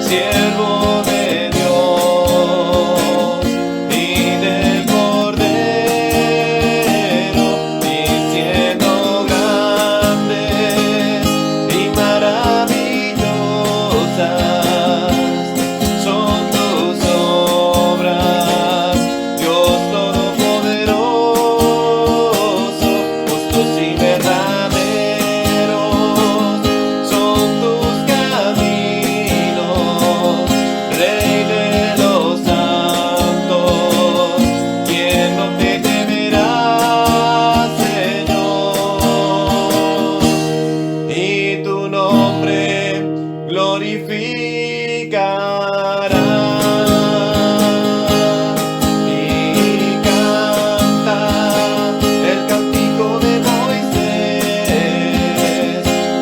siervo de Dios y del Cordero, diciendo grandes y maravillosas son tus obras, Dios Todopoderoso, justos y verdaderos son tus caminos, Rey de los santos, ¿quién no te temerá, Señor? Y tu nombre glorificará. Y canta el cántico de Moisés,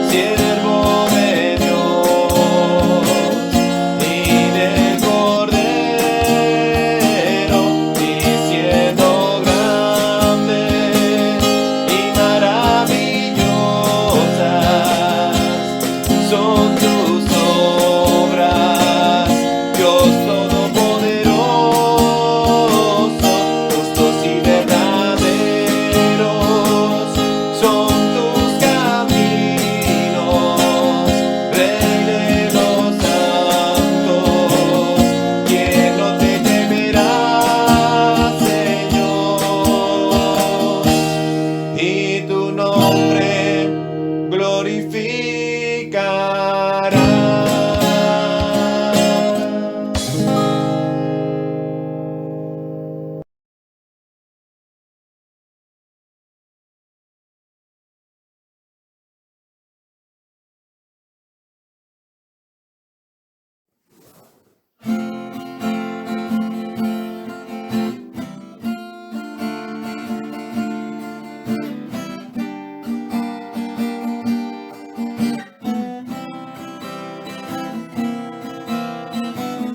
siervo de Dios y del Cordero, diciendo grandes y maravillosas son tus obras, Dios Todopoderoso, justos y verdaderos son tus caminos, Rey de los santos, ¿quién no te temerá, Señor? Y tu nombre glorificará.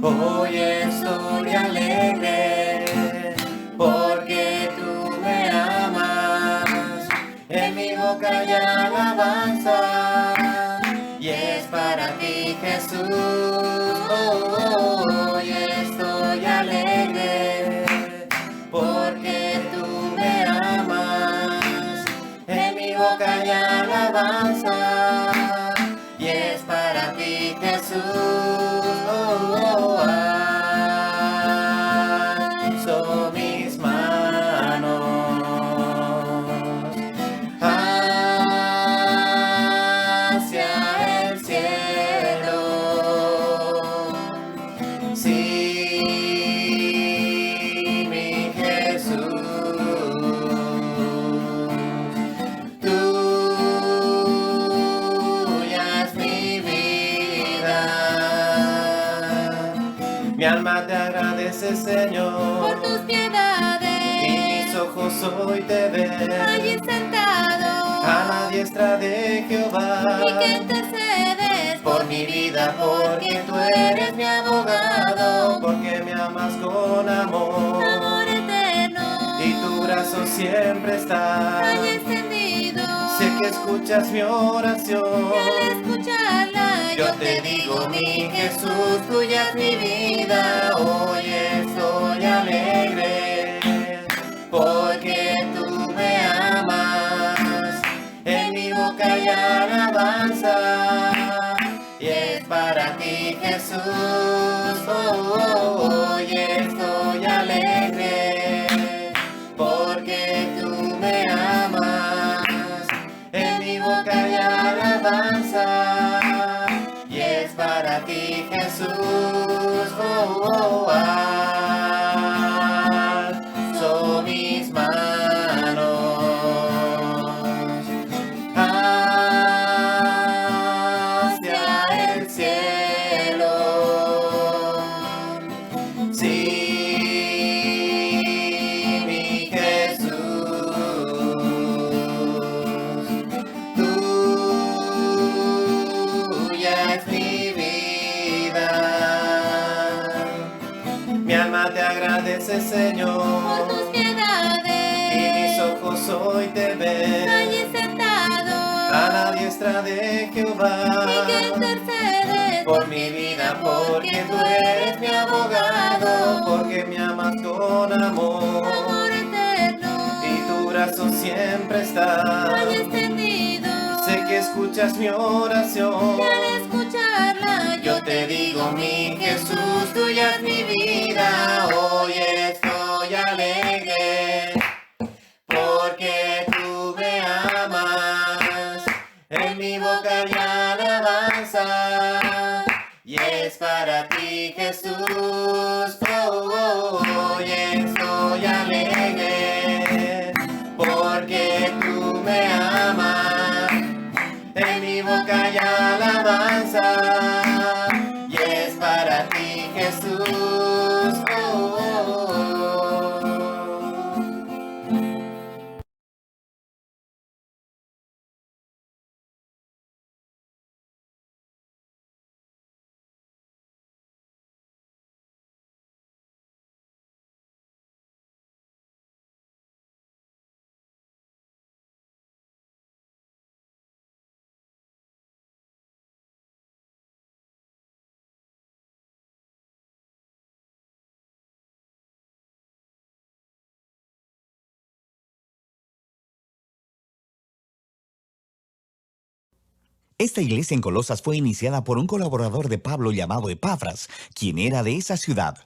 Hoy estoy alegre porque tú me amas, en mi boca hay alabanza y es para ti, Jesús. Hoy estoy alegre porque tú me amas, en mi boca hay alabanza y es para ti, Jesús. Alzo mis manos hacia el cielo. Sí, mi Jesús, tuya es mi vida. Mi alma te agradece, Señor, por tus piedades, y mis ojos hoy te ven allí sentado, a la diestra de Jehová. y que intercedes Por mi vida, porque tú eres mi abogado, porque me amas con amor, amor eterno, y tu brazo siempre está. allí extendido. Sé que escuchas mi oración. Y al escucharla Yo te digo, mi Jesús, tuya es mi vida. Hoy estoy alegre porque tú me amas. En mi boca hay alabanza y es para ti, Jesús. Hoy estoy alegre porque tú me amas. En mi boca hay alabanza y es para ti, Jesús. Alzo mis manos hacia el cielo. Sí, mi Jesús, tuya es mi vida. Mi alma te agradece, Señor, por tus y mis piedades, ojos hoy te ven allí sentado, a la diestra de Jehová. y que intercedes Por mi vida, vida, porque tú eres mi abogado, porque me amas con amor. amor eterno, Y tu brazo siempre está. hay extendido. Sé que escuchas mi oración. Y al escucharla Yo te digo, mi Jesús, tuya es mi vida. Hoy estoy alegre, porque tú me amas. En mi boca hay alabanza, y es para ti, Jesús. Hoy estoy alegre, porque tú me amas. En mi boca hay alabanza, y es para ti, Jesús. Esta iglesia en Colosas fue iniciada por un colaborador de Pablo llamado Epafras, quien era de esa ciudad.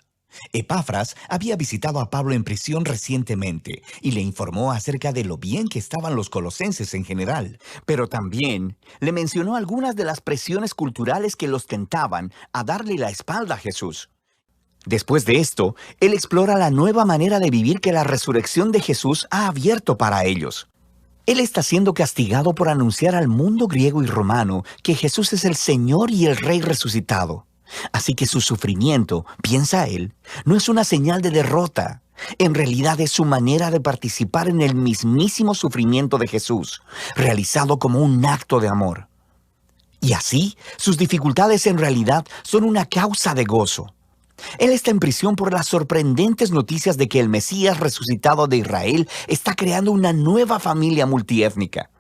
Epafras había visitado a Pablo en prisión recientemente y le informó acerca de lo bien que estaban los colosenses en general, pero también le mencionó algunas de las presiones culturales que los tentaban a darle la espalda a Jesús. Después de esto, él explora la nueva manera de vivir que la resurrección de Jesús ha abierto para ellos. Él está siendo castigado por anunciar al mundo griego y romano que Jesús es el Señor y el Rey resucitado. Así que su sufrimiento, piensa él, no es una señal de derrota. En realidad es su manera de participar en el mismísimo sufrimiento de Jesús, realizado como un acto de amor. Y así, sus dificultades en realidad son una causa de gozo. Él está en prisión por las sorprendentes noticias de que el Mesías resucitado de Israel está creando una nueva familia multiétnica.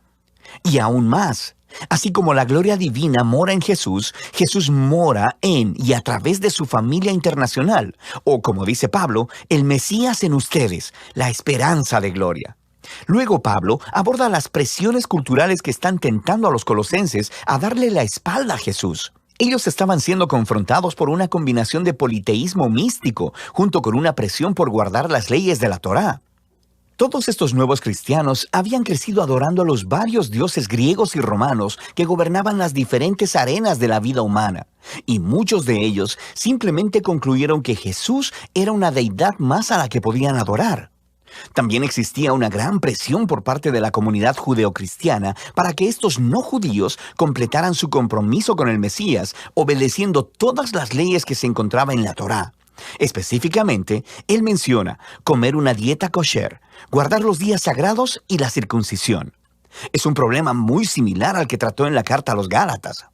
Y aún más, así como la gloria divina mora en Jesús, Jesús mora en y a través de su familia internacional, o como dice Pablo, el Mesías en ustedes, la esperanza de gloria. Luego Pablo aborda las presiones culturales que están tentando a los colosenses a darle la espalda a Jesús. Ellos estaban siendo confrontados por una combinación de politeísmo místico, junto con una presión por guardar las leyes de la Torá. Todos estos nuevos cristianos habían crecido adorando a los varios dioses griegos y romanos que gobernaban las diferentes arenas de la vida humana, y muchos de ellos simplemente concluyeron que Jesús era una deidad más a la que podían adorar. También existía una gran presión por parte de la comunidad judeocristiana para que estos no judíos completaran su compromiso con el Mesías, obedeciendo todas las leyes que se encontraban en la Torá. Específicamente, él menciona comer una dieta kosher, guardar los días sagrados y la circuncisión. Es un problema muy similar al que trató en la carta a los Gálatas.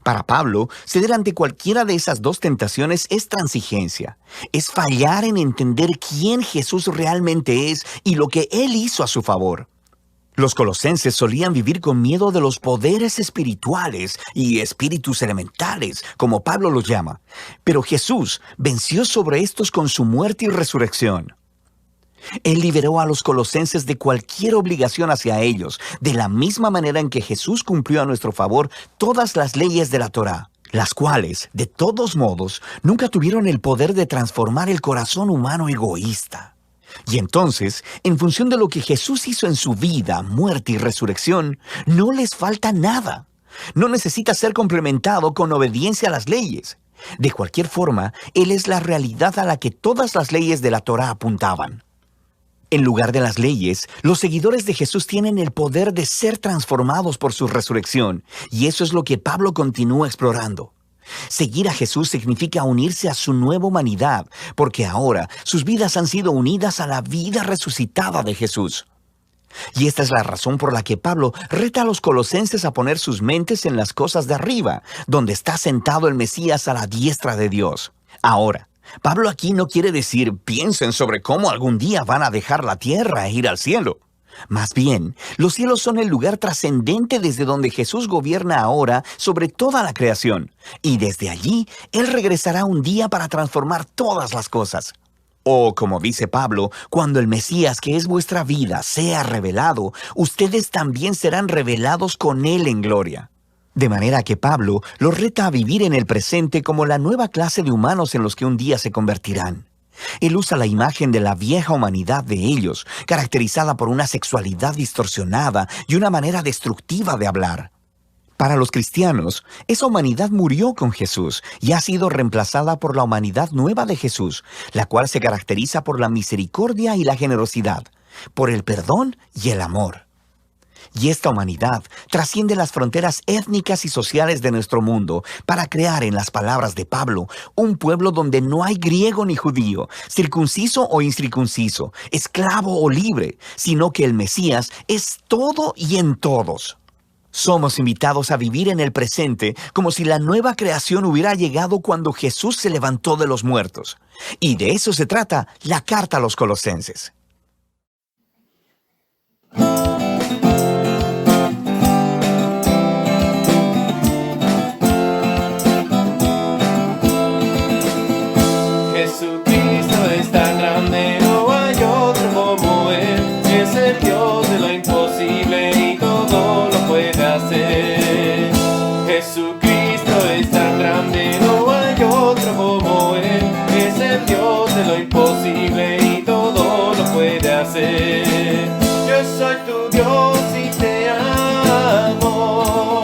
Para Pablo, ceder ante cualquiera de esas dos tentaciones es transigencia. Es fallar en entender quién Jesús realmente es y lo que Él hizo a su favor. Los colosenses solían vivir con miedo de los poderes espirituales y espíritus elementales, como Pablo los llama. Pero Jesús venció sobre estos con su muerte y resurrección. Él liberó a los colosenses de cualquier obligación hacia ellos, de la misma manera en que Jesús cumplió a nuestro favor todas las leyes de la Torá, las cuales, de todos modos, nunca tuvieron el poder de transformar el corazón humano egoísta. Y entonces, en función de lo que Jesús hizo en su vida, muerte y resurrección, no les falta nada. No necesita ser complementado con obediencia a las leyes. De cualquier forma, Él es la realidad a la que todas las leyes de la Torá apuntaban. En lugar de las leyes, los seguidores de Jesús tienen el poder de ser transformados por su resurrección, y eso es lo que Pablo continúa explorando. Seguir a Jesús significa unirse a su nueva humanidad, porque ahora sus vidas han sido unidas a la vida resucitada de Jesús. Y esta es la razón por la que Pablo reta a los colosenses a poner sus mentes en las cosas de arriba, donde está sentado el Mesías a la diestra de Dios. Ahora, Pablo aquí no quiere decir piensen sobre cómo algún día van a dejar la tierra e ir al cielo. Más bien, los cielos son el lugar trascendente desde donde Jesús gobierna ahora sobre toda la creación, y desde allí Él regresará un día para transformar todas las cosas. O, como dice Pablo, cuando el Mesías, que es vuestra vida, sea revelado, ustedes también serán revelados con Él en gloria. De manera que Pablo los reta a vivir en el presente como la nueva clase de humanos en los que un día se convertirán. Él usa la imagen de la vieja humanidad de ellos, caracterizada por una sexualidad distorsionada y una manera destructiva de hablar. Para los cristianos, esa humanidad murió con Jesús y ha sido reemplazada por la humanidad nueva de Jesús, la cual se caracteriza por la misericordia y la generosidad, por el perdón y el amor. Y esta humanidad trasciende las fronteras étnicas y sociales de nuestro mundo para crear, en las palabras de Pablo, un pueblo donde no hay griego ni judío, circunciso o incircunciso, esclavo o libre, sino que el Mesías es todo y en todos. Somos invitados a vivir en el presente como si la nueva creación hubiera llegado cuando Jesús se levantó de los muertos. Y de eso se trata la carta a los Colosenses. Jesucristo es tan grande, no hay otro como Él. Es el Dios de lo imposible y todo lo puede hacer. Jesucristo es tan grande, no hay otro como Él. Es el Dios de lo imposible y todo lo puede hacer. Yo soy tu Dios y te amo.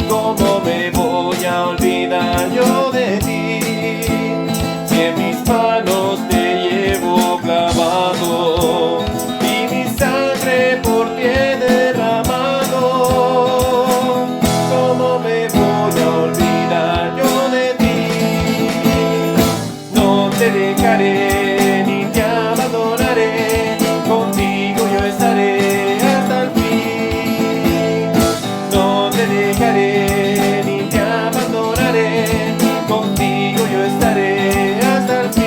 ¿Cómo me voy a olvidar yo de ti? Si en mis manos te llevo clavado y mi sangre por ti he derramado, ¿cómo me voy a olvidar yo de ti? No te dejaré ni te abandonaré, contigo yo estaré hasta el fin. No te dejaré ni te abandonaré, contigo yo estaré hasta el fin.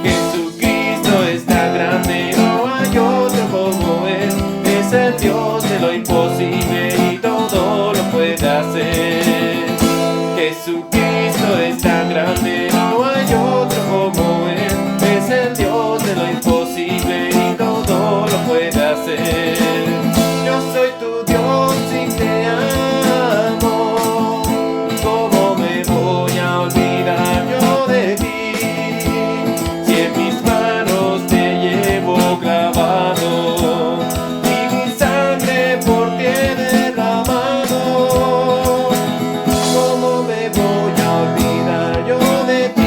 Jesucristo es tan grande, no hay otro como Él. Es el Dios de lo imposible y todo lo puede hacer. Jesucristo es tan grande, no hay otro como Él. Es el Dios de lo imposible y todo lo puede hacer. Yo soy tu Dios y te amo. ¿Cómo me voy a olvidar yo de ti? Si en mis manos te llevo clavado y mi sangre por ti he derramado, ¿cómo me voy a olvidar yo de ti?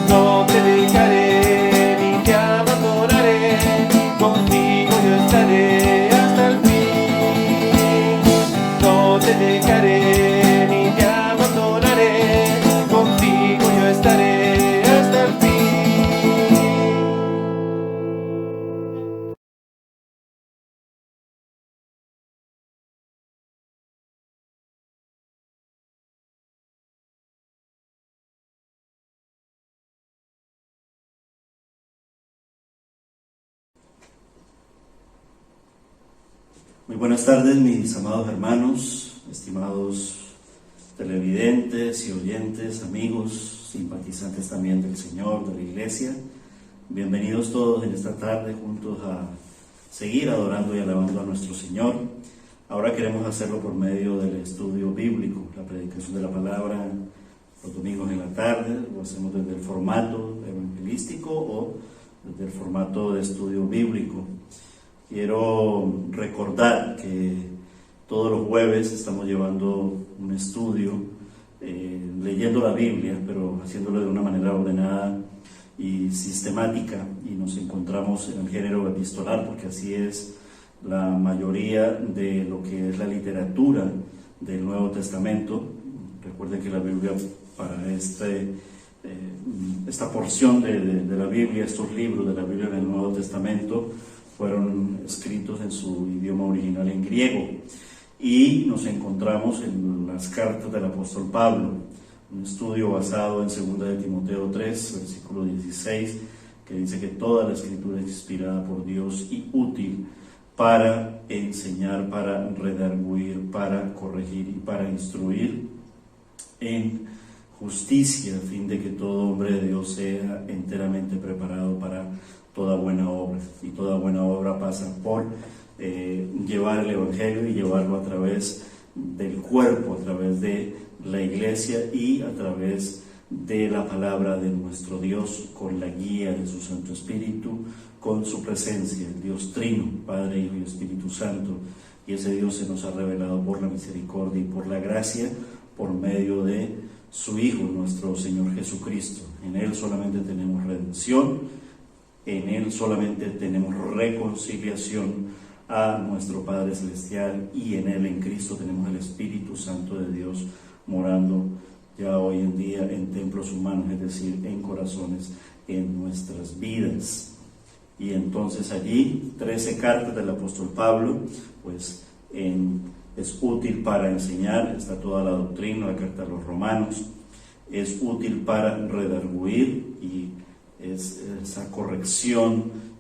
No te dejaré ni te abandonaré, contigo yo estaré hasta el fin. No te dejaré ni te abandonaré, contigo yo estaré hasta el fin. Muy buenas tardes, mis amados hermanos, estimados televidentes y oyentes, amigos, simpatizantes también del Señor, de la Iglesia. Bienvenidos todos en esta tarde juntos a seguir adorando y alabando a nuestro Señor. Ahora queremos hacerlo por medio del estudio bíblico, la predicación de la palabra los domingos en la tarde. Lo hacemos desde el formato evangelístico o desde el formato de estudio bíblico. Quiero recordar que todos los jueves estamos llevando un estudio, leyendo la Biblia, pero haciéndolo de una manera ordenada y sistemática, y nos encontramos en el género epistolar, porque así es la mayoría de lo que es la literatura del Nuevo Testamento. Recuerden que la Biblia, para esta porción de la Biblia, estos libros de la Biblia en el Nuevo Testamento, fueron escritos en su idioma original en griego, y nos encontramos en las cartas del apóstol Pablo, un estudio basado en 2 de Timoteo 3, versículo 16 que dice que toda la escritura es inspirada por Dios y útil para enseñar, para redarguir, para corregir y para instruir en justicia, a fin de que todo hombre de Dios sea enteramente preparado para toda buena obra. Y toda buena obra pasa por llevar el Evangelio y llevarlo a través del cuerpo, a través de la iglesia y a través de la palabra de nuestro Dios, con la guía de su Santo Espíritu, con su presencia, el Dios Trino, Padre, Hijo y Espíritu Santo. Y ese Dios se nos ha revelado por la misericordia y por la gracia, por medio de su Hijo, nuestro Señor Jesucristo. En Él solamente tenemos redención, en Él solamente tenemos reconciliación a nuestro Padre Celestial, y en Él, en Cristo, tenemos el Espíritu Santo de Dios morando ya hoy en día en templos humanos, es decir, en corazones, en nuestras vidas. Y entonces allí 13 cartas del apóstol Pablo, pues es útil para enseñar, está toda la doctrina, la carta a los romanos, es útil para redarguir, y es esa corrección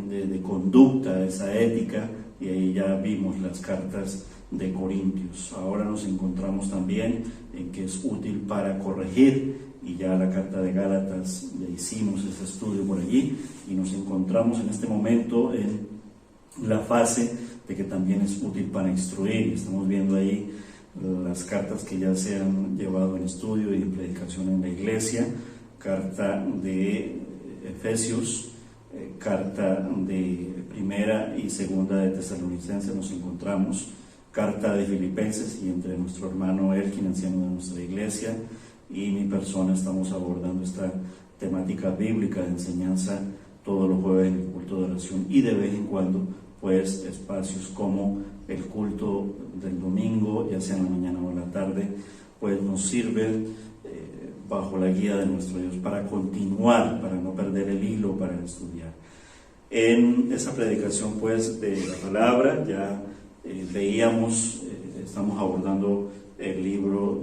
de conducta, esa ética, y ahí ya vimos las cartas de Corintios. Ahora nos encontramos también en que es útil para corregir, y ya la carta de Gálatas, ya hicimos ese estudio por allí, y nos encontramos en este momento en la fase de que también es útil para instruir. Estamos viendo ahí las cartas que ya se han llevado en estudio y en predicación en la iglesia: carta de Efesios, carta de Primera y Segunda de Tesalonicenses nos encontramos, carta de Filipenses, y entre nuestro hermano Elkin, anciano de nuestra iglesia, y mi persona estamos abordando esta temática bíblica de enseñanza todos los jueves en el culto de oración, y de vez en cuando pues espacios como el culto del domingo, ya sea en la mañana o en la tarde, pues nos sirven bajo la guía de nuestro Dios para continuar, para no perder el hilo, para estudiar. En esa predicación pues de la palabra ya veíamos, estamos abordando el libro,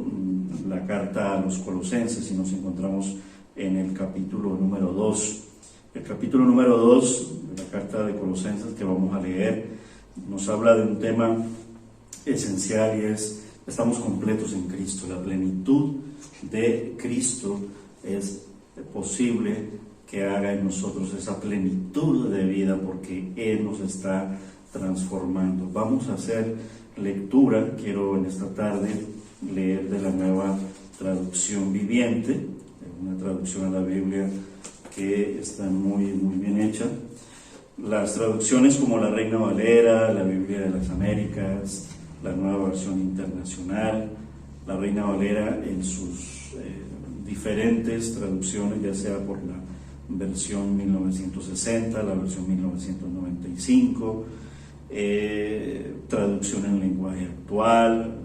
la carta a los Colosenses, y nos encontramos en el capítulo número 2. El capítulo número 2 de la carta de Colosenses que vamos a leer nos habla de un tema esencial, y es: estamos completos en Cristo. La plenitud de Cristo es posible que haga en nosotros esa plenitud de vida, porque Él nos está transformando. Vamos a hacer lectura. Quiero en esta tarde leer de la Nueva Traducción Viviente, una traducción a la Biblia que está muy bien hecha. Las traducciones como la Reina Valera, la Biblia de las Américas, la Nueva Versión Internacional, la Reina Valera en sus diferentes traducciones, ya sea por la versión 1960, la versión 1995, traducción en lenguaje actual,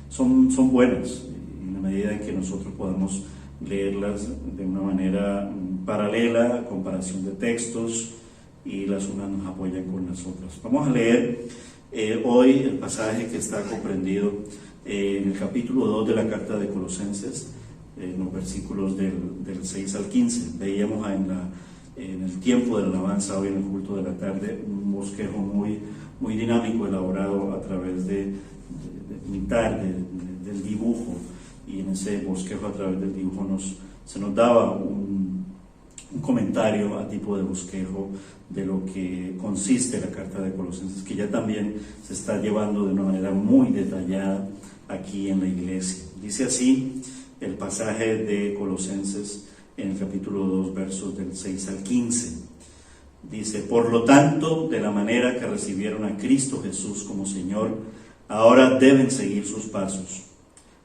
son buenas, en la medida en que nosotros podamos leerlas de una manera paralela, comparación de textos, y las unas nos apoyan con las otras. Vamos a leer hoy el pasaje que está comprendido en el capítulo 2 de la carta de Colosenses, en los versículos del 6 al 15. Veíamos en el tiempo de la alabanza, hoy en el culto de la tarde, un bosquejo muy dinámico, elaborado a través de pintar, del dibujo, y en ese bosquejo, a través del dibujo, se nos daba un comentario a tipo de bosquejo de lo que consiste la carta de Colosenses, que ya también se está llevando de una manera muy detallada aquí en la iglesia. Dice así el pasaje de Colosenses en el capítulo 2, versos del 6 al 15. Dice: por lo tanto, de la manera que recibieron a Cristo Jesús como Señor, ahora deben seguir sus pasos.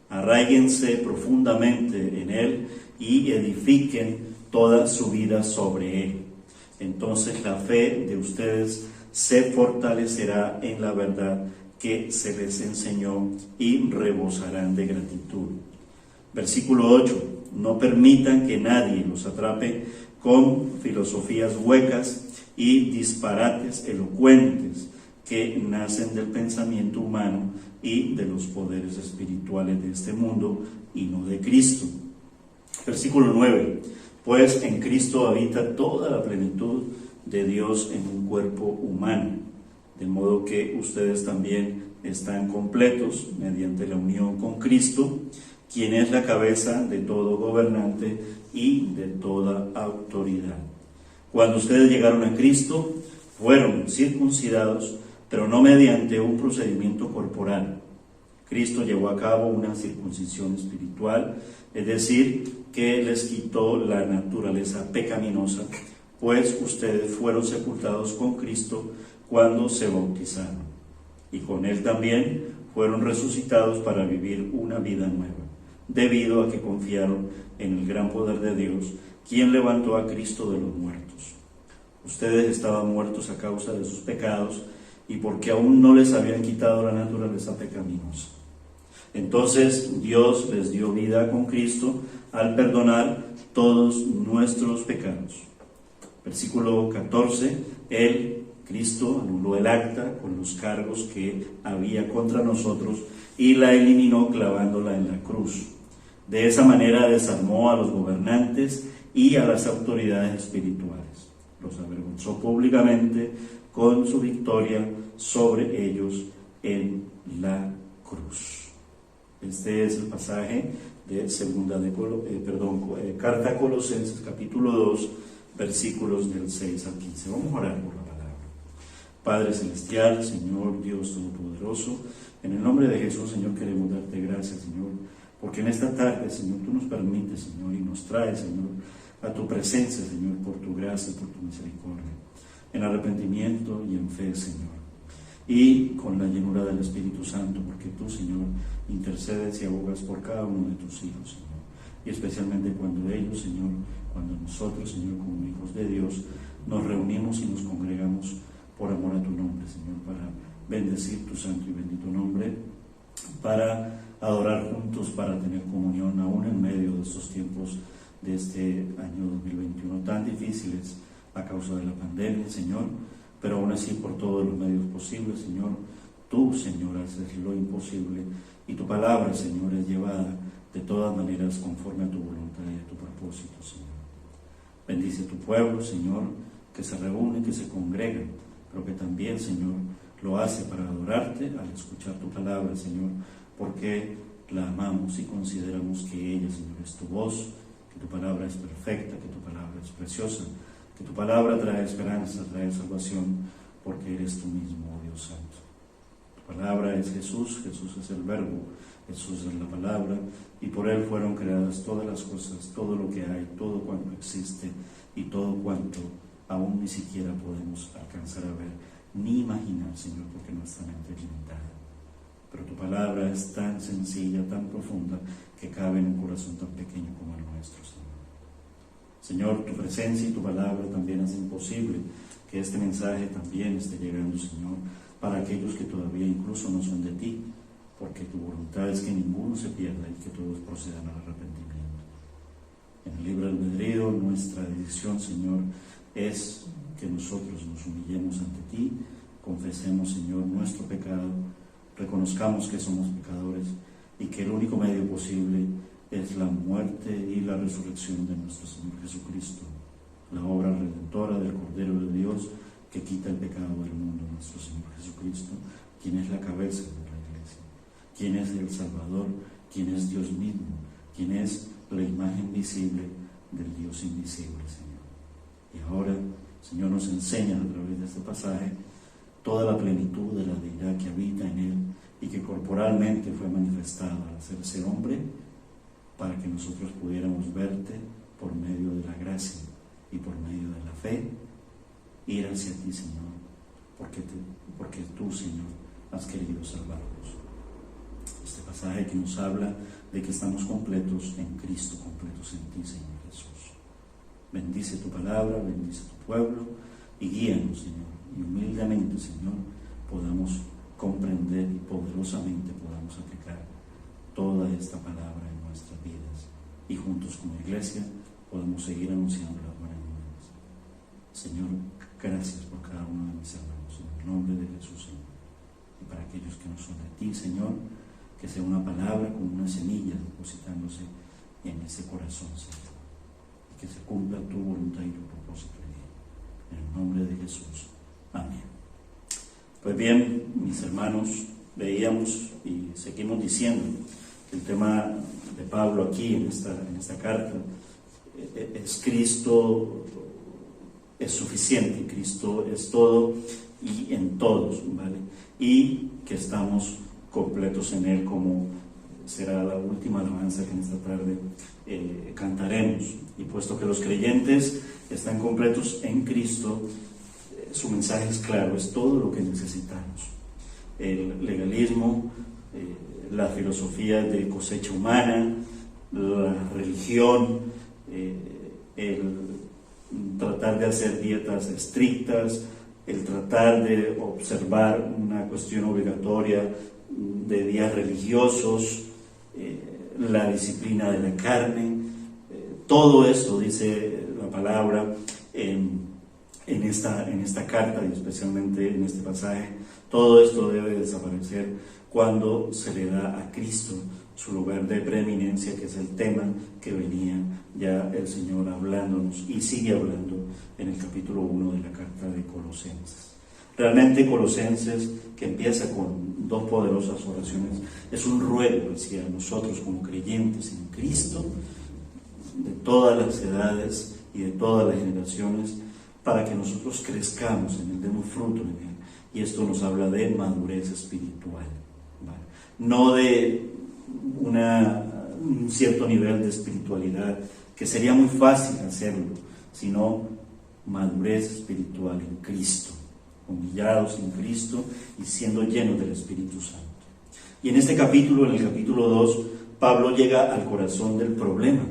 Arráiguense profundamente en Él y edifiquen toda su vida sobre Él. Entonces la fe de ustedes se fortalecerá en la verdad que se les enseñó, y rebosarán de gratitud. Versículo 8. No permitan que nadie los atrape con filosofías huecas y disparates elocuentes que nacen del pensamiento humano y de los poderes espirituales de este mundo, y no de Cristo. Versículo 9. pues en Cristo habita toda la plenitud de Dios en un cuerpo humano, de modo que ustedes también están completos mediante la unión con Cristo, quien es la cabeza de todo gobernante y de toda autoridad. Cuando ustedes llegaron a Cristo, fueron circuncidados, pero no mediante un procedimiento corporal. Cristo llevó a cabo una circuncisión espiritual, es decir, que les quitó la naturaleza pecaminosa, pues ustedes fueron sepultados con Cristo cuando se bautizaron, y con Él también fueron resucitados para vivir una vida nueva, debido a que confiaron en el gran poder de Dios, quien levantó a Cristo de los muertos. Ustedes estaban muertos a causa de sus pecados y porque aún no les habían quitado la naturaleza pecaminosa. Entonces Dios les dio vida con Cristo al perdonar todos nuestros pecados. Versículo 14, Cristo anuló el acta con los cargos que había contra nosotros y la eliminó clavándola en la cruz. De esa manera desarmó a los gobernantes y a las autoridades espirituales. Los avergonzó públicamente con su victoria sobre ellos en la cruz. Este es el pasaje de Carta a Colosenses, capítulo 2, versículos del 6 al 15. Vamos a orar por la palabra. Padre Celestial, Señor Dios Todopoderoso, en el nombre de Jesús, Señor, queremos darte gracias, Señor, porque en esta tarde, Señor, tú nos permites, Señor, y nos traes, Señor, a tu presencia, Señor, por tu gracia y por tu misericordia, en arrepentimiento y en fe, Señor, y con la llenura del Espíritu Santo, porque tú, Señor, intercedes y abogas por cada uno de tus hijos, Señor, y especialmente cuando ellos, Señor, cuando nosotros, Señor, como hijos de Dios, nos reunimos y nos congregamos por amor a tu nombre, Señor, para bendecir tu santo y bendito nombre, para adorar juntos, para tener comunión aún en medio de estos tiempos de este año 2021 tan difíciles a causa de la pandemia, Señor, pero aún así por todos los medios posibles, Señor, tú, Señor, haces lo imposible y tu palabra, Señor, es llevada de todas maneras conforme a tu voluntad y a tu propósito, Señor. Bendice a tu pueblo, Señor, que se reúne, que se congrega, pero que también, Señor, lo hace para adorarte al escuchar tu palabra, Señor, porque la amamos y consideramos que ella, Señor, es tu voz, que tu palabra es perfecta, que tu palabra es preciosa, que tu palabra trae esperanza, trae salvación, porque eres tú mismo, Dios Santo. Tu palabra es Jesús, Jesús es el Verbo, Jesús es la palabra, y por Él fueron creadas todas las cosas, todo lo que hay, todo cuanto existe, y todo cuanto aún ni siquiera podemos alcanzar a ver, ni imaginar, Señor, porque nuestra mente es limitada. Pero tu palabra es tan sencilla, tan profunda, que cabe en un corazón tan pequeño como el nuestro, Señor. Señor, tu presencia y tu palabra también hacen posible que este mensaje también esté llegando, Señor, para aquellos que todavía incluso no son de ti, porque tu voluntad es que ninguno se pierda y que todos procedan al arrepentimiento. En el libre albedrío, nuestra decisión, Señor, es que nosotros nos humillemos ante ti, confesemos, Señor, nuestro pecado, reconozcamos que somos pecadores y que el único medio posible es la muerte y la resurrección de nuestro Señor Jesucristo, la obra redentora del Cordero de Dios que quita el pecado del mundo, nuestro Señor Jesucristo, quien es la cabeza de la iglesia, quien es el Salvador, quien es Dios mismo, quien es la imagen visible del Dios invisible, Señor. Y ahora, Señor, nos enseña a través de este pasaje toda la plenitud de la deidad que habita en Él y que corporalmente fue manifestada al hacerse hombre, para que nosotros pudiéramos verte por medio de la gracia y por medio de la fe, ir hacia ti, Señor, porque tú, Señor, has querido salvarnos. Este pasaje que nos habla de que estamos completos en Cristo, completos en ti, Señor Jesús. Bendice tu palabra, bendice tu pueblo y guíanos, Señor, y humildemente, Señor, podamos comprender y poderosamente podamos aplicar toda esta palabra en nuestras vidas y juntos como iglesia podamos seguir anunciando las buenas nuevas. Señor, gracias por cada uno de mis hermanos, en el nombre de Jesús, Señor. Y para aquellos que no son de ti, Señor, que sea una palabra como una semilla depositándose en ese corazón, Señor. Y que se cumpla tu voluntad y tu propósito en el nombre de Jesús. Amén. Pues bien, mis hermanos, veíamos y seguimos diciendo que el tema de Pablo aquí en esta carta es Cristo es suficiente, Cristo es todo y en todos, ¿vale? Y que estamos completos en Él, como será la última alabanza que en esta tarde cantaremos. Y puesto que los creyentes están completos en Cristo, su mensaje es claro, es todo lo que necesitamos. El legalismo, la filosofía de cosecha humana, la religión, el tratar de hacer dietas estrictas, el tratar de observar una cuestión obligatoria de días religiosos, la disciplina de la carne, todo esto, dice la palabra en esta carta y especialmente en este pasaje, todo esto debe desaparecer cuando se le da a Cristo su lugar de preeminencia, que es el tema que venía ya el Señor hablándonos y sigue hablando en el capítulo 1 de la carta de Colosenses. Realmente Colosenses, que empieza con dos poderosas oraciones, es un ruego hacia nosotros como creyentes en Cristo, de todas las edades y de todas las generaciones, para que nosotros crezcamos en Él, demos fruto en Él. Y esto nos habla de madurez espiritual, ¿vale? No de un cierto nivel de espiritualidad, que sería muy fácil hacerlo, sino madurez espiritual en Cristo, humillados en Cristo y siendo llenos del Espíritu Santo. Y en este capítulo, en el capítulo 2, Pablo llega al corazón del problema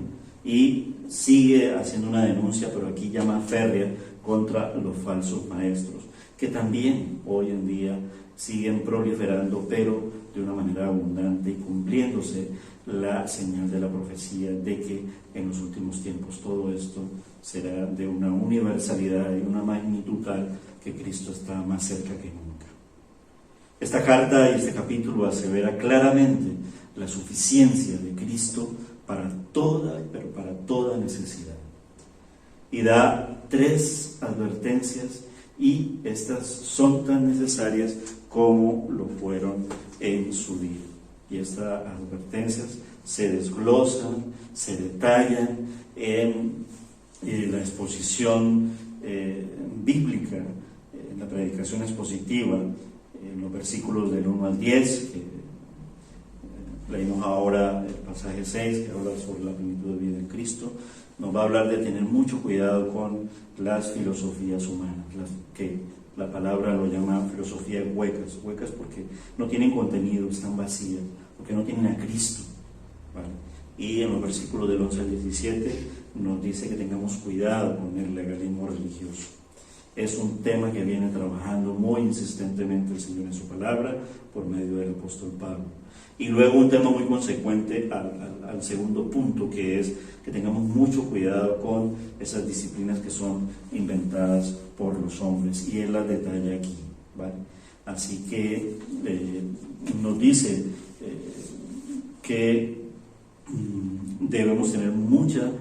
y sigue haciendo una denuncia, pero aquí llama férrea, contra los falsos maestros, que también hoy en día siguen proliferando, pero de una manera abundante y cumpliéndose la señal de la profecía de que en los últimos tiempos todo esto será de una universalidad y una magnitud tal que Cristo está más cerca que nunca. Esta carta y este capítulo asevera claramente la suficiencia de Cristo para toda necesidad. Y da 3 advertencias, y estas son tan necesarias como lo fueron en su día. Y estas advertencias se desglosan, se detallan en la exposición bíblica, en la predicación expositiva, en los versículos del 1 al 10, que leímos ahora el pasaje 6, que habla sobre la plenitud de vida en Cristo. Nos va a hablar de tener mucho cuidado con las filosofías humanas, que la palabra lo llama filosofías huecas porque no tienen contenido, están vacías, porque no tienen a Cristo, ¿vale? Y en los versículos del 11 al 17 nos dice que tengamos cuidado con el legalismo religioso. Es un tema que viene trabajando muy insistentemente el Señor en su palabra por medio del apóstol Pablo. Y luego un tema muy consecuente al segundo punto, que es que tengamos mucho cuidado con esas disciplinas que son inventadas por los hombres, y él las detalla aquí, ¿vale? Así que nos dice que debemos tener mucha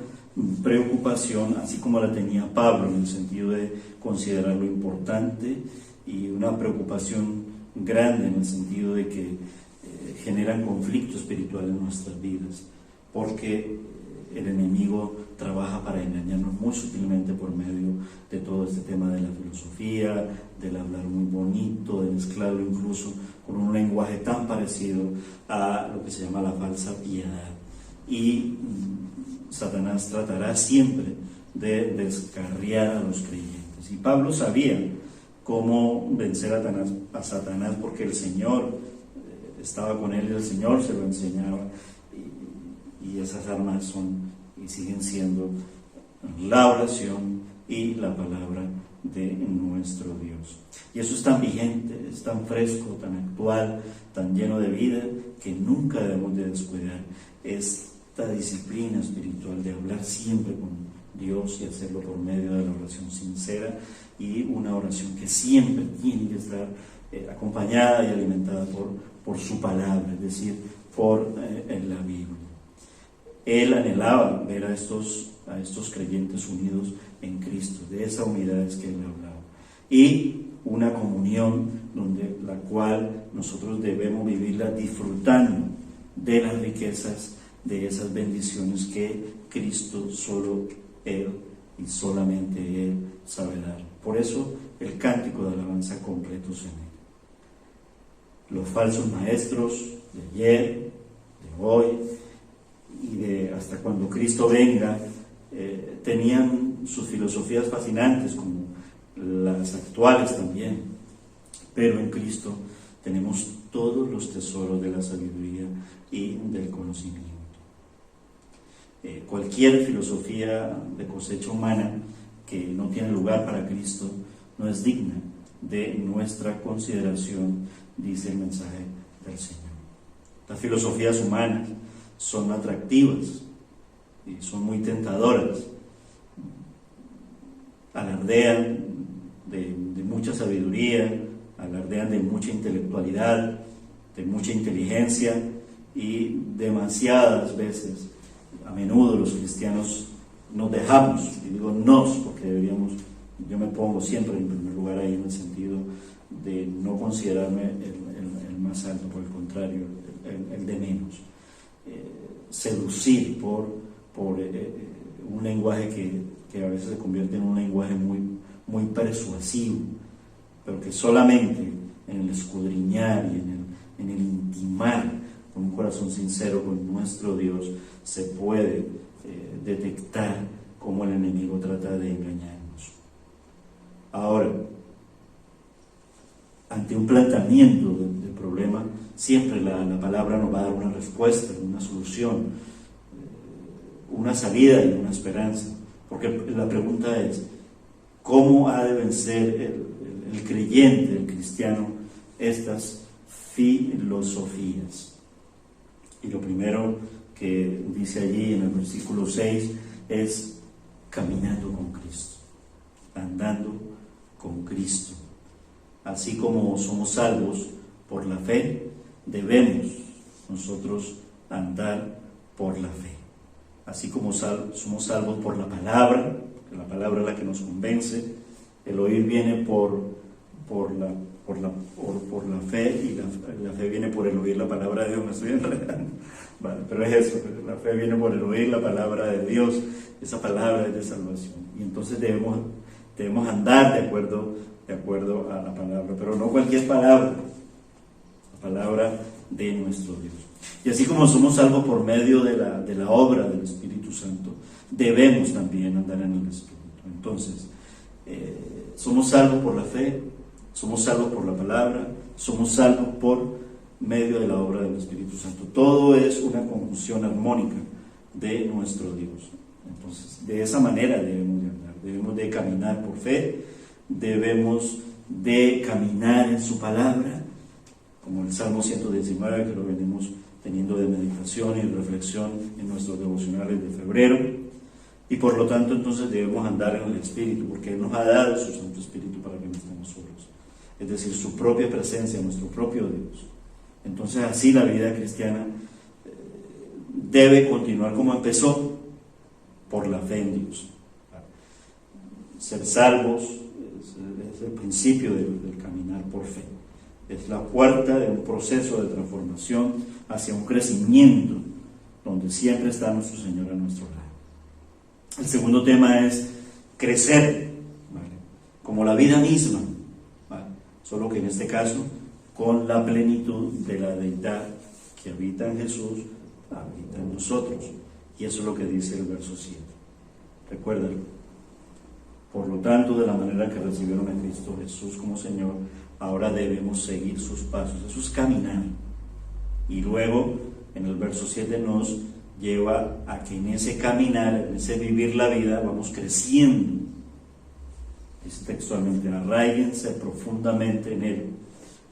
preocupación, así como la tenía Pablo, en el sentido de considerar lo importante, y una preocupación grande en el sentido de que generan conflicto espiritual en nuestras vidas, porque el enemigo trabaja para engañarnos muy sutilmente por medio de todo este tema de la filosofía, del hablar muy bonito, de mezclarlo incluso con un lenguaje tan parecido a lo que se llama la falsa piedad. Y Satanás tratará siempre de descarriar a los creyentes. Y Pablo sabía cómo vencer a Satanás, porque el Señor estaba con él y el Señor se lo enseñaba, y esas armas son y siguen siendo la oración y la palabra de nuestro Dios. Y eso es tan vigente, es tan fresco, tan actual, tan lleno de vida, que nunca debemos de descuidar esta disciplina espiritual de hablar siempre con Dios y hacerlo por medio de la oración sincera, y una oración que siempre tiene que estar acompañada y alimentada por su palabra, es decir, por la Biblia. Él anhelaba ver a estos creyentes unidos en Cristo. De esa unidad es que Él hablaba. Y una comunión la cual nosotros debemos vivirla disfrutando de las riquezas, de esas bendiciones que Cristo, solo Él y solamente Él sabe dar. Por eso el cántico de alabanza completos en Él. Los falsos maestros de ayer, de hoy y de hasta cuando Cristo venga, tenían sus filosofías fascinantes como las actuales también, pero en Cristo tenemos todos los tesoros de la sabiduría y del conocimiento. Cualquier filosofía de cosecha humana que no tiene lugar para Cristo no es digna de nuestra consideración, dice el mensaje del Señor. Las filosofías humanas son atractivas y son muy tentadoras, alardean de mucha sabiduría, alardean de mucha intelectualidad, de mucha inteligencia, y demasiadas veces, a menudo los cristianos nos dejamos, y digo nos porque deberíamos, yo me pongo siempre en primer lugar ahí en el sentido de no considerarme el más alto, por el contrario, el de menos. Seducir por un lenguaje que a veces se convierte en un lenguaje muy persuasivo, pero que solamente en el escudriñar y en el intimar con un corazón sincero con nuestro Dios se puede detectar cómo el enemigo trata de engañarnos. Ahora, ante un planteamiento de problema, siempre la palabra nos va a dar una respuesta, una solución, una salida y una esperanza. Porque la pregunta es, ¿cómo ha de vencer el creyente, el cristiano, estas filosofías? Y lo primero que dice allí en el versículo 6 es caminando con Cristo, andando con Cristo. Así como somos salvos por la fe, debemos nosotros andar por la fe. Así como somos salvos por la palabra, porque la palabra es la que nos convence. El oír viene por la fe, y la fe viene por el oír la palabra de Dios. Me estoy enredando, vale, pero es eso, la fe viene por el oír la palabra de Dios. Esa palabra es de salvación, y entonces debemos andar de acuerdo a la palabra, pero no cualquier palabra, la palabra de nuestro Dios. Y así como somos salvos por medio de la obra del Espíritu Santo, debemos también andar en el Espíritu. Entonces, somos salvos por la fe, somos salvos por la palabra, somos salvos por medio de la obra del Espíritu Santo. Todo es una conjunción armónica de nuestro Dios. Entonces, de esa manera debemos de andar, debemos de caminar por fe, debemos de caminar en su palabra, como el Salmo 119, que lo venimos teniendo de meditación y reflexión en nuestros devocionales de febrero. Y por lo tanto, entonces debemos andar en el Espíritu, porque Él nos ha dado su Santo Espíritu para que no estemos solos, es decir, su propia presencia, nuestro propio Dios. Entonces, así la vida cristiana debe continuar como empezó, por la fe en Dios. Ser salvos es el principio del caminar por fe. Es la puerta de un proceso de transformación hacia un crecimiento donde siempre está nuestro Señor a nuestro lado. El segundo tema es crecer, ¿vale?, como la vida misma, ¿vale?, solo que en este caso con la plenitud de la deidad que habita en Jesús, habita en nosotros. Y eso es lo que dice el verso 7. Recuérdalo. Por lo tanto, de la manera que recibieron a Cristo Jesús como Señor, ahora debemos seguir sus pasos. Eso es caminar. Y luego, en el verso 7 nos lleva a que en ese caminar, en ese vivir la vida, vamos creciendo. Dice textualmente, arraíguense profundamente en Él.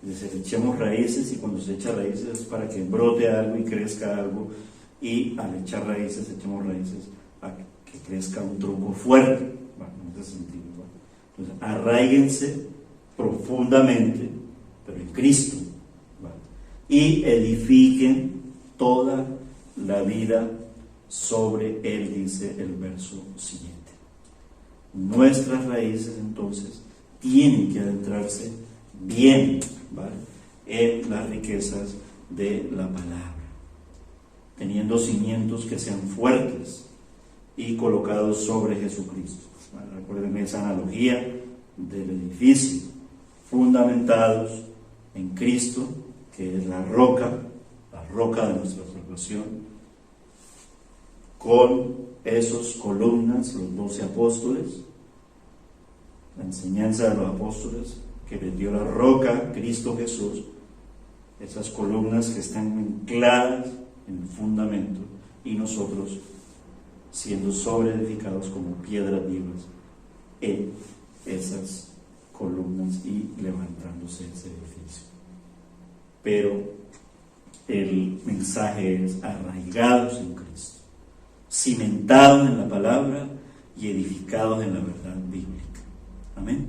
Es decir, echemos raíces, y cuando se echa raíces es para que brote algo y crezca algo, y al echar raíces, echemos raíces a que crezca un tronco fuerte. Bueno, en ese sentido, ¿vale? Entonces, arraíguense profundamente, pero en Cristo, ¿vale?, y edifiquen toda la vida sobre él, dice el verso siguiente. Nuestras raíces entonces tienen que adentrarse bien, ¿vale?, en las riquezas de la palabra, teniendo cimientos que sean fuertes y colocados sobre Jesucristo. ¿Vale? Recuerden esa analogía del edificio, fundamentados en Cristo, que es la roca de nuestra salvación, con esos columnas, los 12 apóstoles, la enseñanza de los apóstoles que les dio la roca, Cristo Jesús, esas columnas que están ancladas en el fundamento, y nosotros siendo sobreedificados como piedras vivas en esas columnas y levantándose ese edificio. Pero el mensaje es arraigados en Cristo, cimentados en la palabra y edificados en la verdad bíblica. Amén.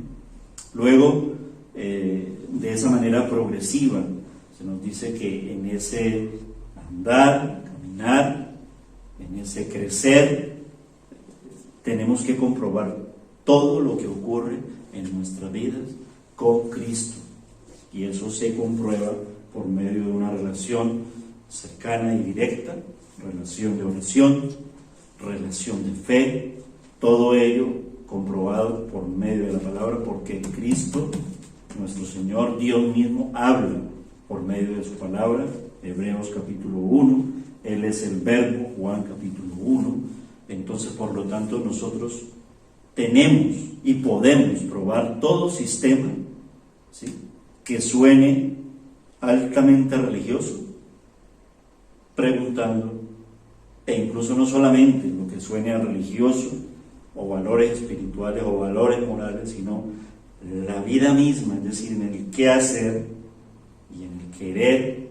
Luego, de esa manera progresiva, se nos dice que en ese andar, caminar, en ese crecer, tenemos que comprobar todo lo que ocurre en nuestras vidas con Cristo. Y eso se comprueba por medio de una relación cercana y directa, relación de oración, relación de fe, todo ello comprobado por medio de la palabra, porque Cristo, nuestro Señor, Dios mismo, habla por medio de su palabra. Hebreos capítulo 1, Él es el verbo, Juan capítulo 1. Entonces, por lo tanto, nosotros tenemos y podemos probar todo sistema, ¿sí?, que suene altamente religioso, preguntando, e incluso no solamente lo que suene a religioso o valores espirituales o valores morales, sino la vida misma, es decir, en el qué hacer y en el querer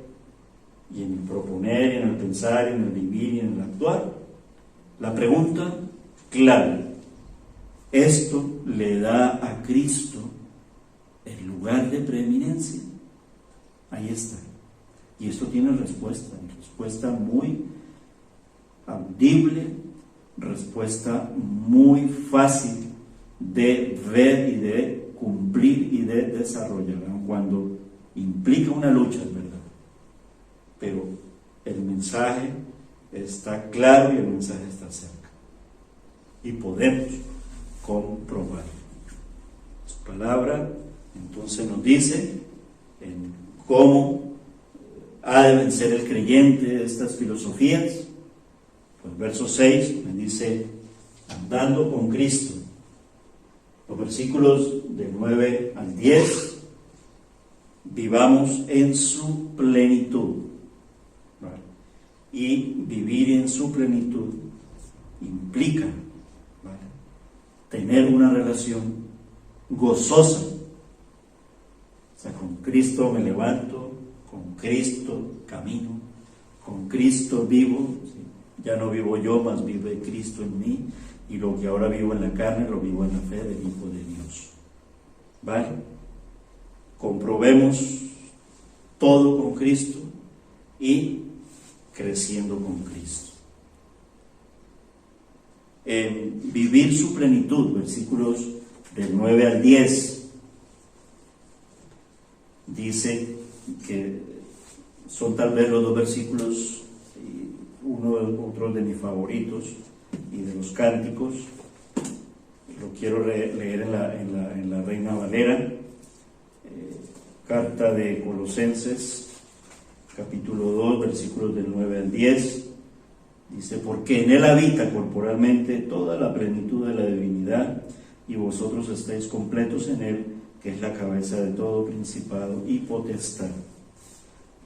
y en el proponer, y en el pensar, y en el vivir y en el actuar. La pregunta clave: ¿esto le da a Cristo el lugar de preeminencia? Ahí está. Y esto tiene respuesta muy audible, respuesta muy fácil de ver y de cumplir y de desarrollar, aun cuando implica una lucha, es verdad. Pero el mensaje está claro y el mensaje está cerca. Y podemos comprobarlo. Su palabra entonces nos dice en cómo ha de vencer el creyente estas filosofías. Pues verso 6 me dice: andando con Cristo. Los versículos del 9 al 10, vivamos en su plenitud. ¿Vale? Y vivir en su plenitud implica, ¿vale?, tener una relación gozosa. O sea, con Cristo me levanto, con Cristo camino, con Cristo vivo, ¿sí? Ya no vivo yo, mas vive Cristo en mí, y lo que ahora vivo en la carne, lo vivo en la fe del Hijo de Dios. ¿Vale? Comprobemos todo con Cristo y creciendo con Cristo. En vivir su plenitud, versículos del 9 al 10, dice que son tal vez los dos versículos, otro de mis favoritos y de los cánticos. Lo quiero leer en la Reina Valera. Carta de Colosenses, capítulo 2, versículos del 9 al 10. Dice: porque en él habita corporalmente toda la plenitud de la divinidad, y vosotros estáis completos en él, que es la cabeza de todo principado y potestad.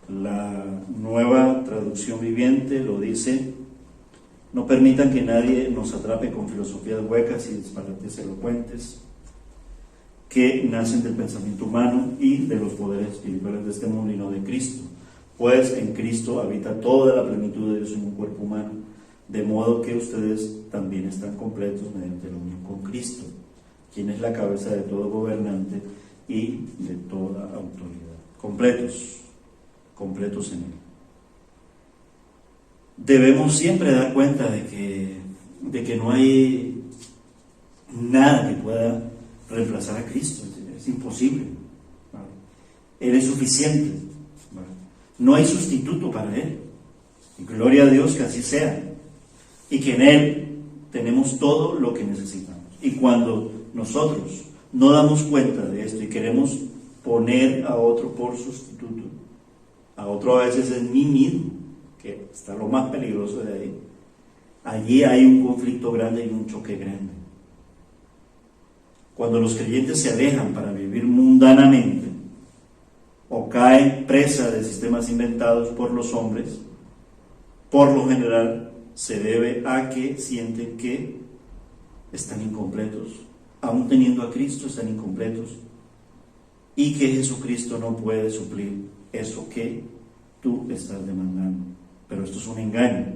La Nueva Traducción Viviente lo dice: no permitan que nadie nos atrape con filosofías huecas y disparates elocuentes que nacen del pensamiento humano y de los poderes espirituales de este mundo, y no de Cristo. Pues en Cristo habita toda la plenitud de Dios en un cuerpo humano, de modo que ustedes también están completos mediante la unión con Cristo, quien es la cabeza de todo gobernante y de toda autoridad. Completos en Él. debemos siempre dar cuenta de que no hay nada que pueda reemplazar a Cristo. Es imposible. ¿Vale? Él es suficiente. ¿Vale? No hay sustituto para Él. Y gloria a Dios que así sea. Y que en Él tenemos todo lo que necesitamos. Y cuando nosotros no damos cuenta de esto y queremos poner a otro por sustituto, a otro a veces es mí mismo, que está lo más peligroso de ahí, allí hay un conflicto grande y un choque grande. Cuando los creyentes se alejan para vivir mundanamente o caen presa de sistemas inventados por los hombres, por lo general se debe a que sienten que están incompletos, aún teniendo a Cristo están incompletos, y que Jesucristo no puede suplir eso que tú estás demandando. Pero esto es un engaño,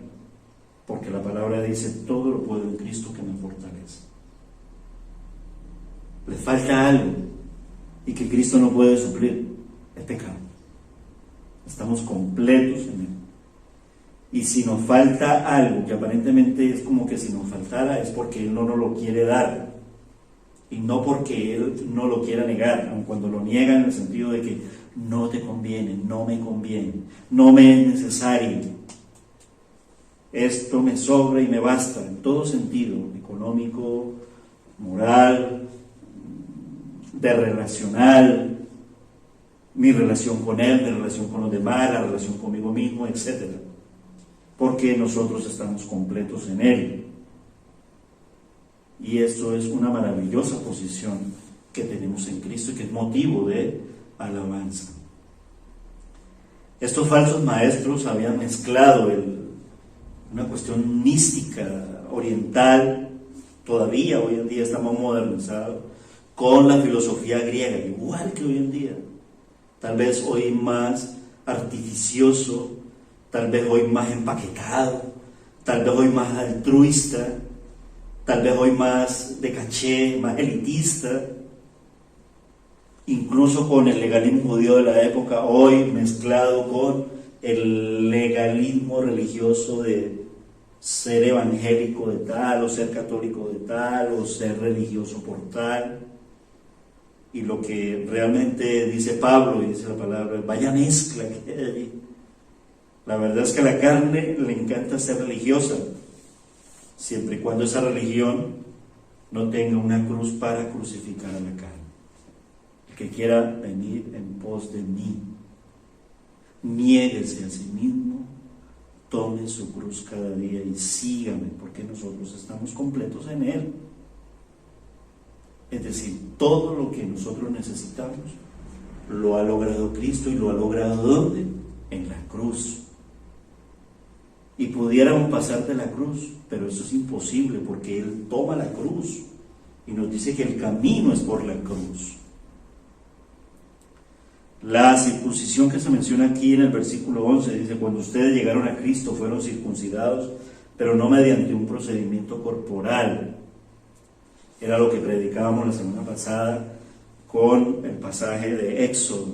porque la palabra dice: todo lo puedo en Cristo que me fortalece. Le falta algo y que Cristo no puede suplir, es pecado. Estamos completos en Él. Y si nos falta algo, que aparentemente es como que si nos faltara, es porque Él no nos lo quiere dar. Y no porque Él no lo quiera negar, aun cuando lo niega en el sentido de que no te conviene, no me conviene, no me es necesario. Esto me sobra y me basta, en todo sentido, económico, moral, de relacional, mi relación con Él, mi relación con los demás, la relación conmigo mismo, etc. Porque nosotros estamos completos en Él. Y esto es una maravillosa posición que tenemos en Cristo y que es motivo de alabanza. Estos falsos maestros habían mezclado una cuestión mística oriental, todavía hoy en día estamos modernizados, con la filosofía griega, igual que hoy en día. Tal vez hoy más artificioso, tal vez hoy más empaquetado, tal vez hoy más altruista, tal vez hoy más de caché, más elitista, incluso con el legalismo judío de la época, hoy mezclado con el legalismo religioso de ser evangélico de tal, o ser católico de tal, o ser religioso por tal. Y lo que realmente dice Pablo y dice la palabra, vaya mezcla que hay allí. La verdad es que a la carne le encanta ser religiosa, siempre y cuando esa religión no tenga una cruz para crucificar a la carne. El que quiera venir en pos de mí, niéguese a sí mismo, tome su cruz cada día y sígame, porque nosotros estamos completos en Él. Es decir, todo lo que nosotros necesitamos lo ha logrado Cristo. ¿Y lo ha logrado ¿dónde? En la cruz. Y pudiéramos pasar de la cruz, pero eso es imposible porque Él toma la cruz y nos dice que el camino es por la cruz. La circuncisión que se menciona aquí en el versículo 11 dice: cuando ustedes llegaron a Cristo fueron circuncidados, pero no mediante un procedimiento corporal. Era lo que predicábamos la semana pasada con el pasaje de Éxodo,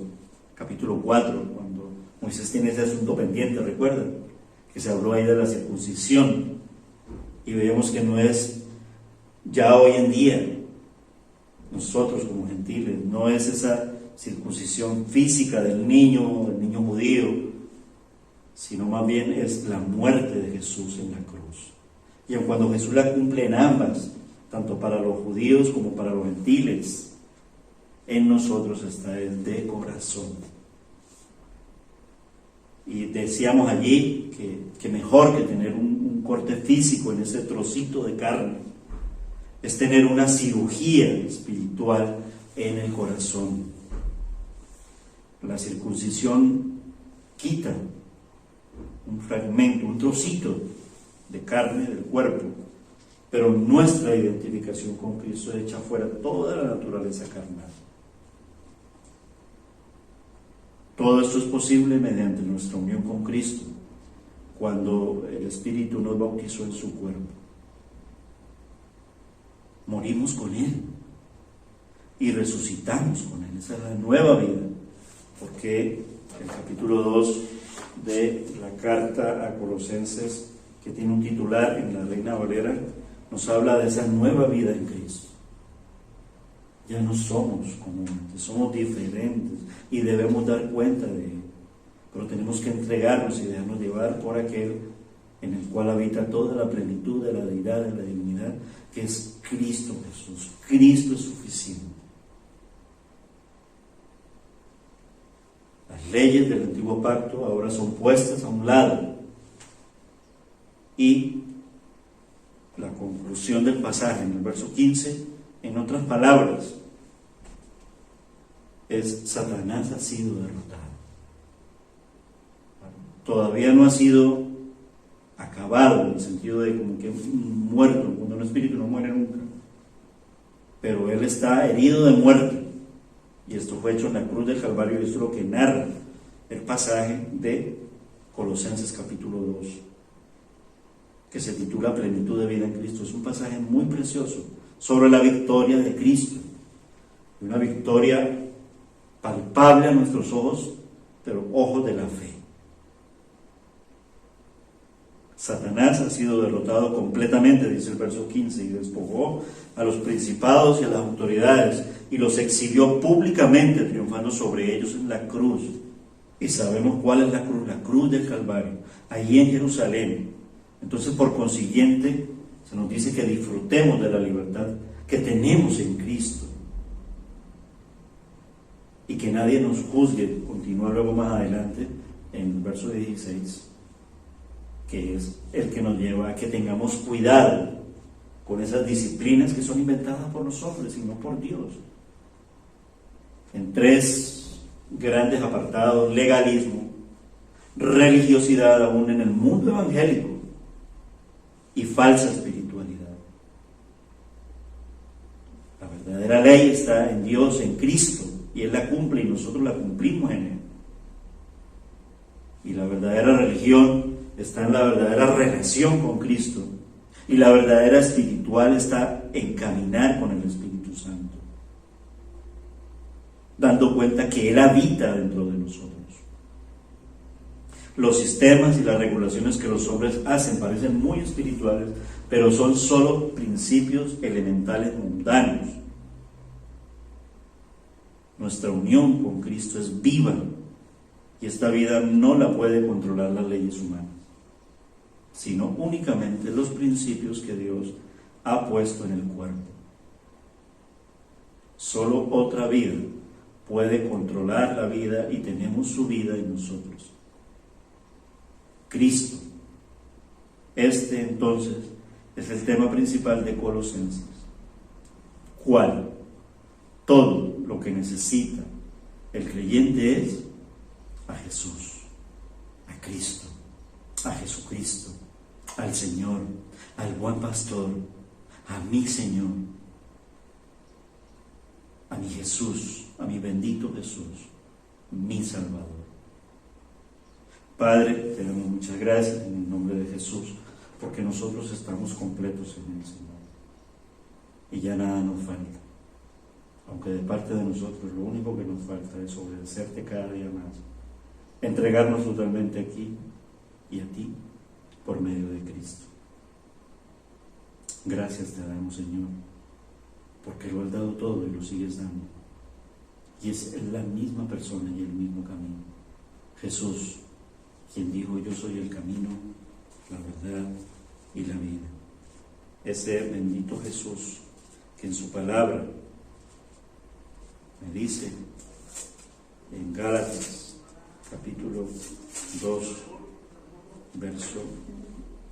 capítulo 4, cuando Moisés tiene ese asunto pendiente, ¿recuerdan? Que se habló ahí de la circuncisión. Y veíamos que no es ya hoy en día, nosotros como gentiles, no es esa circuncisión física del niño judío, sino más bien es la muerte de Jesús en la cruz. Y aun cuando Jesús la cumple en ambas, tanto para los judíos como para los gentiles, en nosotros está el de corazón. Y decíamos allí que mejor que tener un corte físico en ese trocito de carne es tener una cirugía espiritual en el corazón. La circuncisión quita un fragmento, un trocito de carne del cuerpo, pero nuestra identificación con Cristo echa fuera toda la naturaleza carnal. Todo esto es posible mediante nuestra unión con Cristo, cuando el Espíritu nos bautizó en su cuerpo. Morimos con Él y resucitamos con Él. Esa es la nueva vida, porque el capítulo 2 de la carta a Colosenses, que tiene un titular en la Reina Valera, nos habla de esa nueva vida en Cristo. Ya no somos como antes, somos diferentes y debemos dar cuenta de ello. Pero tenemos que entregarnos y dejarnos llevar por aquel en el cual habita toda la plenitud de la deidad, de la divinidad, que es Cristo Jesús. Cristo es suficiente. Las leyes del antiguo pacto ahora son puestas a un lado. Y la conclusión del pasaje en el verso 15, en otras palabras, es: Satanás ha sido derrotado. Todavía no ha sido acabado, en el sentido de como que muerto, cuando un espíritu no muere nunca, pero él está herido de muerte, y esto fue hecho en la cruz del Calvario, y esto es lo que narra el pasaje de Colosenses capítulo 2, que se titula Plenitud de vida en Cristo. Es un pasaje muy precioso sobre la victoria de Cristo, una victoria palpable a nuestros ojos, pero ojos de la fe. Satanás ha sido derrotado completamente, dice el verso 15, y despojó a los principados y a las autoridades y los exhibió públicamente, triunfando sobre ellos en la cruz. Y sabemos cuál es la cruz del Calvario, allí en Jerusalén. Entonces, por consiguiente, se nos dice que disfrutemos de la libertad que tenemos en Cristo y que nadie nos juzgue. Continúa luego más adelante en el verso 16, que es el que nos lleva a que tengamos cuidado con esas disciplinas que son inventadas por los hombres y no por Dios. En tres grandes apartados: legalismo, religiosidad aún en el mundo evangélico y falsa espiritualidad. La verdadera ley está en Dios, en Cristo, y Él la cumple y nosotros la cumplimos en Él. Y la verdadera religión está en la verdadera relación con Cristo, y la verdadera espiritual está en caminar con el Espíritu Santo, dando cuenta que Él habita dentro de nosotros. Los sistemas y las regulaciones que los hombres hacen parecen muy espirituales, pero son solo principios elementales mundanos. Nuestra unión con Cristo es viva, y esta vida no la puede controlar las leyes humanas, sino únicamente los principios que Dios ha puesto en el cuerpo. Solo otra vida puede controlar la vida, y tenemos su vida en nosotros: Cristo. Este entonces es el tema principal de Colosenses. ¿Cuál? Todo lo que necesita el creyente es a Jesús, a Cristo, a Jesucristo, al Señor, al buen pastor, a mi Señor, a mi Jesús, a mi bendito Jesús, mi Salvador. Padre, te damos muchas gracias en el nombre de Jesús, porque nosotros estamos completos en el Señor y ya nada nos falta. Aunque de parte de nosotros lo único que nos falta es obedecerte cada día más, entregarnos totalmente aquí y a ti por medio de Cristo. Gracias te damos, Señor, porque lo has dado todo y lo sigues dando. Y es la misma persona y el mismo camino. Jesús, quien dijo: yo soy el camino, la verdad y la vida. Ese bendito Jesús que en su palabra me dice en Gálatas capítulo 2 verso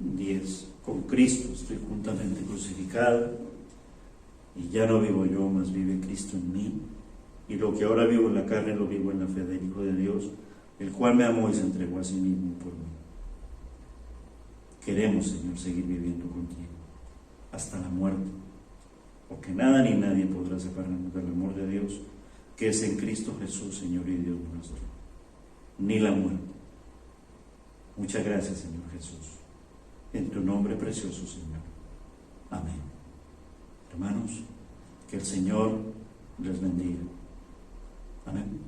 10: con Cristo estoy juntamente crucificado, y ya no vivo yo, mas vive Cristo en mí, y lo que ahora vivo en la carne lo vivo en la fe del Hijo de Dios, el cual me amó y se entregó a sí mismo por mí. Queremos, Señor, seguir viviendo contigo hasta la muerte, porque nada ni nadie podrá separarnos del amor de Dios que es en Cristo Jesús, Señor y Dios nuestro, ni la muerte. Muchas gracias, Señor Jesús, en tu nombre precioso, Señor. Amén. Hermanos, que el Señor les bendiga. Amén.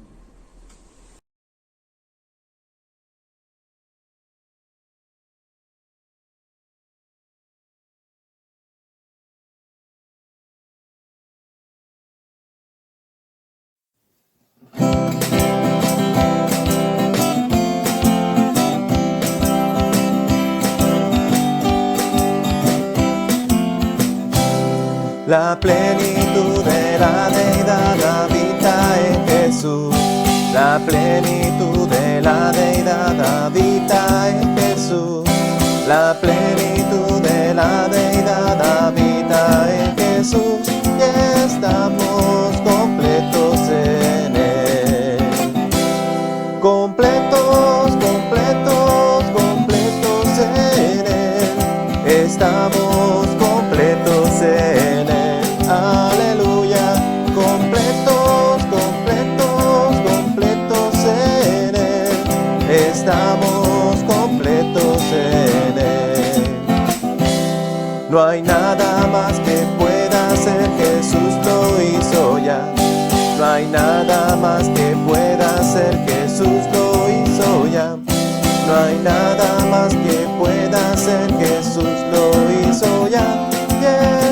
La plenitud de la deidad habita en Jesús. La plenitud de la deidad habita en Jesús. La plenitud de la deidad habita en Jesús. Y estamos completos en Él. Completos, completos, completos en Él. Estamos completos en Él. Aleluya. Completos, completos, completos en Él. Estamos completos en Él. No hay nada más que pueda hacer, Jesús lo hizo ya. No hay nada más que pueda hacer, Jesús lo hizo ya. No hay nada más que pueda hacer, Jesús lo hizo ya. Y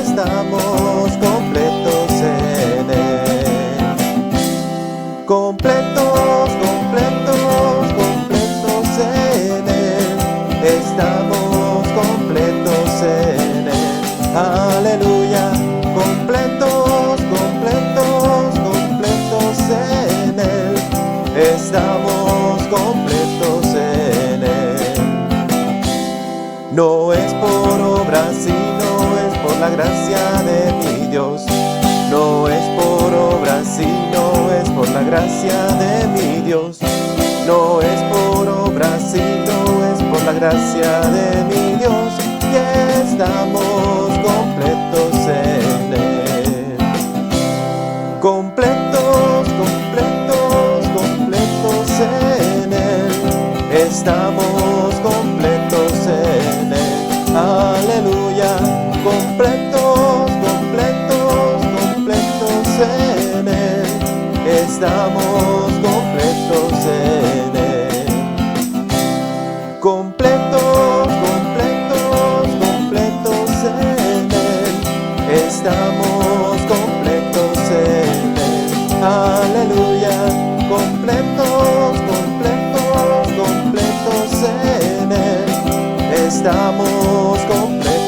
estamos completos en Él. Completos, completos, completos en Él. Estamos completos en Él. Aleluya. Completos, completos, completos en Él. Estamos completos en Él. No es por obras, sino es por la gracia de mi Dios. No es por obras, sino es por la gracia de mi Dios. No es por obras, sino es por la gracia de mi Dios. Y estamos completos en Él. Completos, completos, completos en Él. Estamos completos en Él. Aleluya. Completos, completos, completos en Él. Estamos completos en Él. Completos, completos, completos en Él. Estamos completos en Él. Aleluya. Completos, completos, completos en Él. Estamos completos.